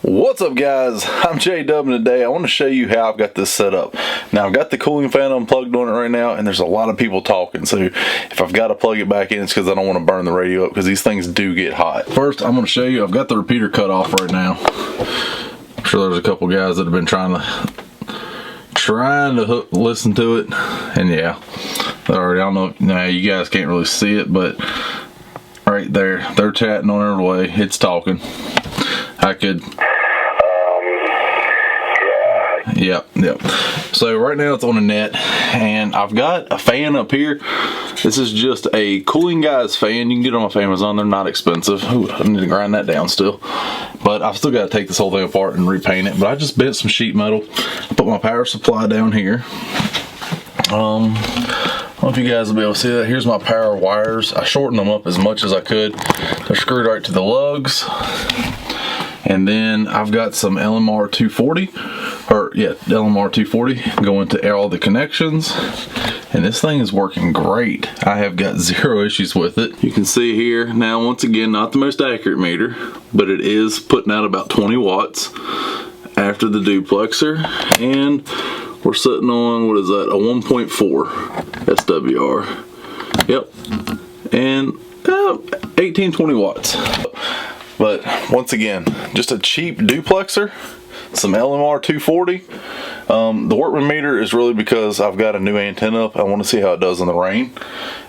What's up guys, I'm J-Dubb, and today I want to show you how I've got this set up. Now I've got the cooling fan unplugged on it right now, and there's a lot of people talking, so if I've got to plug it back in, it's because I don't want to burn the radio up, because these things do get hot. First I'm going to show you, I've got the repeater cut off right now. I'm sure there's a couple guys that have been trying to listen to it, and yeah, I don't know, now you guys can't really see it, but right there, they're chatting on their way, it's talking. I could... Yep. So right now it's on a net, and I've got a fan up here. This is just a Cooling Guys fan. You can get them off Amazon. They're not expensive. Ooh, I need to grind that down still. But I've still got to take this whole thing apart and repaint it. But I just bent some sheet metal. I put my power supply down here. I don't know if you guys will be able to see that. Here's my power wires. I shortened them up as much as I could. They're screwed right to the lugs. And then I've got some LMR 240, LMR 240 going to all the connections. And this thing is working great. I have got zero issues with it. You can see here, now once again, not the most accurate meter, but it is putting out about 20 watts after the duplexer. And we're sitting on, what is that, a 1.4 SWR. Yep, and 18-20 watts. But once again, just a cheap duplexer, some LMR 240. The workman meter is really because I've got a new antenna up. I want to see how it does in the rain.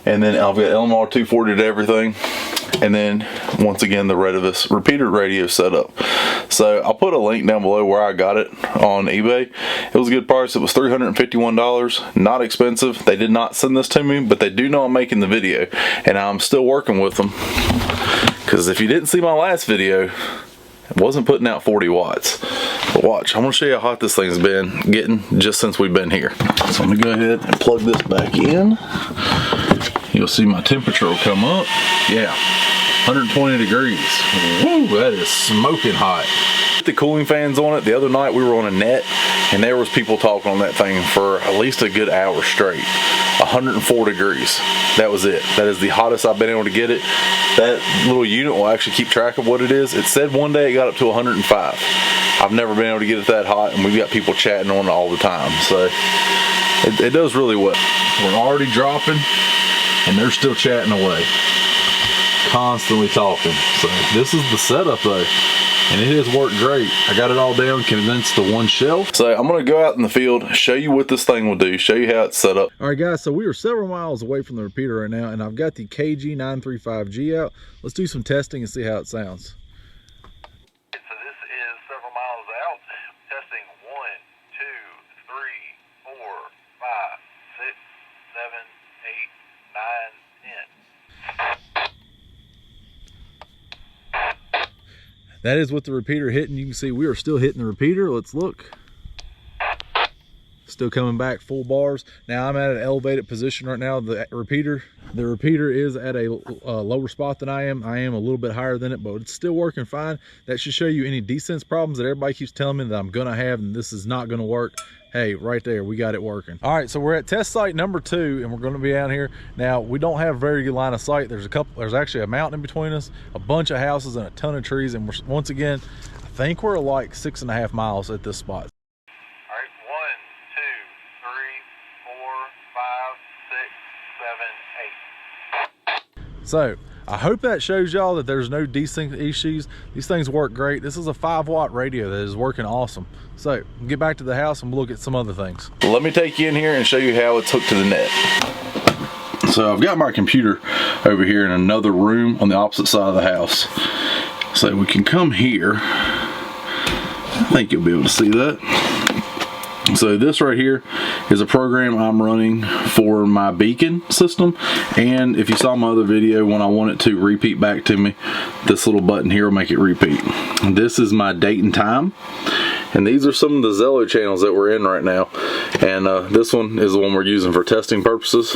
And then I've got LMR 240 to everything. And then once again, the Retevis repeater radio setup. So I'll put a link down below where I got it on eBay. It was a good price. It was $351, not expensive. They did not send this to me, but they do know I'm making the video, and I'm still working with them. Because if you didn't see my last video, it wasn't putting out 40 watts. But watch, I'm going to show you how hot this thing's been getting just since we've been here. So I'm going to go ahead and plug this back in. You'll see my temperature will come up. Yeah, 120 degrees. Woo, that is smoking hot. The cooling fans on it. The other night we were on a net, and there was people talking on that thing for at least a good hour straight. 104 degrees. That was it. That is the hottest I've been able to get it. That little unit will actually keep track of what it is. It said one day it got up to 105. I've never been able to get it that hot, and we've got people chatting on it all the time. So it does really well. We're already dropping, and they're still chatting away, constantly talking. So this is the setup though, and it has worked great. I got it all down, condensed to one shelf. So I'm gonna go out in the field, show you what this thing will do, show you how it's set up. All right guys, so we are several miles away from the repeater right now, and I've got the KG935G out. Let's do some testing and see how it sounds. So this is several miles out. Testing 1, 2, 3, 4, 5, 6, 7, 8, 9, 10. That is with the repeater hitting. You can see we are still hitting the repeater. Let's look. Still coming back full bars. Now I'm at an elevated position right now. The repeater is at a lower spot than I am. I am a little bit higher than it, but it's still working fine. That should show you any desense problems that everybody keeps telling me that I'm gonna have and this is not gonna work. Hey, right there, we got it working. All right, so we're at test site number 2, and we're gonna be out here. Now, we don't have very good line of sight. There's actually a mountain in between us, a bunch of houses and a ton of trees, and once again, I think we're like 6.5 miles at this spot. All right, 1, 2, 3, 4, 5, 6, 7, 8. So I hope that shows y'all that there's no desync issues. These things work great. This is a 5-watt radio that is working awesome. So get back to the house and we'll look at some other things. Let me take you in here and show you how it's hooked to the net. So I've got my computer over here in another room on the opposite side of the house. So we can come here. I think you'll be able to see that. So this right here is a program I'm running for my beacon system, and if you saw my other video, when I want it to repeat back to me, this little button here will make it repeat. This is my date and time, and these are some of the Zello channels that we're in right now, and this one is the one we're using for testing purposes.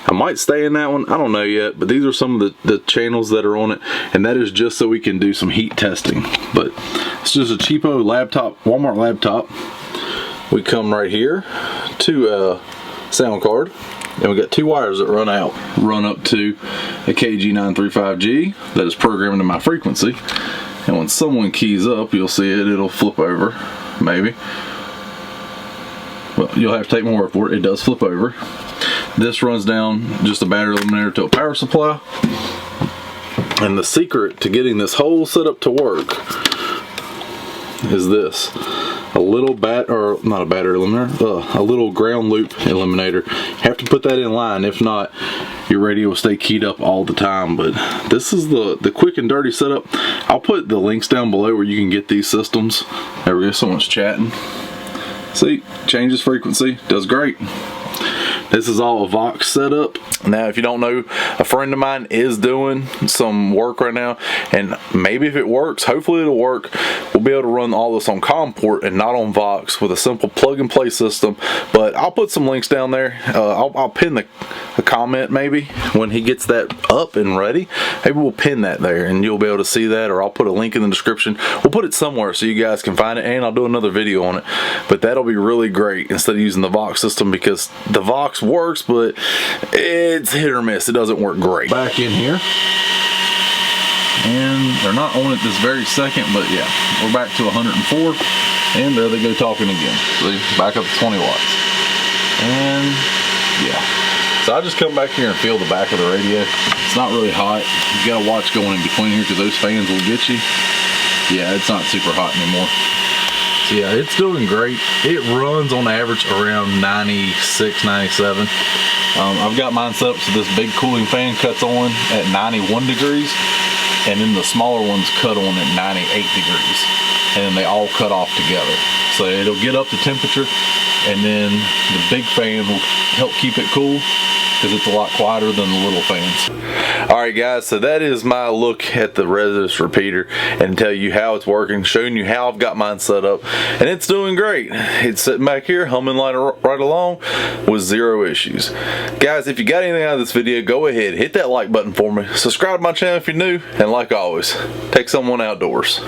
I might stay in that one, I don't know yet, but these are some of the channels that are on it, and that is just so we can do some heat testing. But it's just a cheapo laptop, Walmart laptop. We come right here to a sound card, and we got 2 wires that run up to a KG935G that is programmed to my frequency. And when someone keys up, you'll see it'll flip over, maybe. Well, you'll have to take my word for it. It does flip over. This runs down just a battery eliminator to a power supply. And the secret to getting this whole setup to work is this. A little not a battery eliminator, a little ground loop eliminator. You have to put that in line. If not, your radio will stay keyed up all the time. But this is the quick and dirty setup. I'll put the links down below where you can get these systems. There we go, someone's chatting. See, changes frequency, does great. This is all a Vox setup. Now, if you don't know, a friend of mine is doing some work right now, and maybe if it works, hopefully it'll work, we'll be able to run all this on COM port and not on Vox with a simple plug and play system. But I'll put some links down there. I'll pin the comment maybe when he gets that up and ready. Maybe we'll pin that there and you'll be able to see that, or I'll put a link in the description. We'll put it somewhere so you guys can find it, and I'll do another video on it. But that'll be really great instead of using the Vox system, because the Vox works, but it's hit or miss. It doesn't work great. Back in here, and they're not on it this very second, but yeah, we're back to 104, and there they go talking again. See, back up to 20 watts, and yeah. So I just come back here and feel the back of the radio. It's not really hot. You gotta watch going in between here because those fans will get you. Yeah, it's not super hot anymore. So yeah, it's doing great. It runs on average around 96, 97. I've got mine set up so this big cooling fan cuts on at 91 degrees, and then the smaller ones cut on at 98 degrees. And then they all cut off together. So it'll get up to temperature, and then the big fan will help keep it cool, because it's a lot quieter than the little fans. Alright guys, so that is my look at the Retevis repeater, and tell you how it's working, showing you how I've got mine set up, and it's doing great. It's sitting back here humming right along with zero issues. Guys, if you got anything out of this video, go ahead, hit that like button for me, subscribe to my channel if you're new, and like always, take someone outdoors.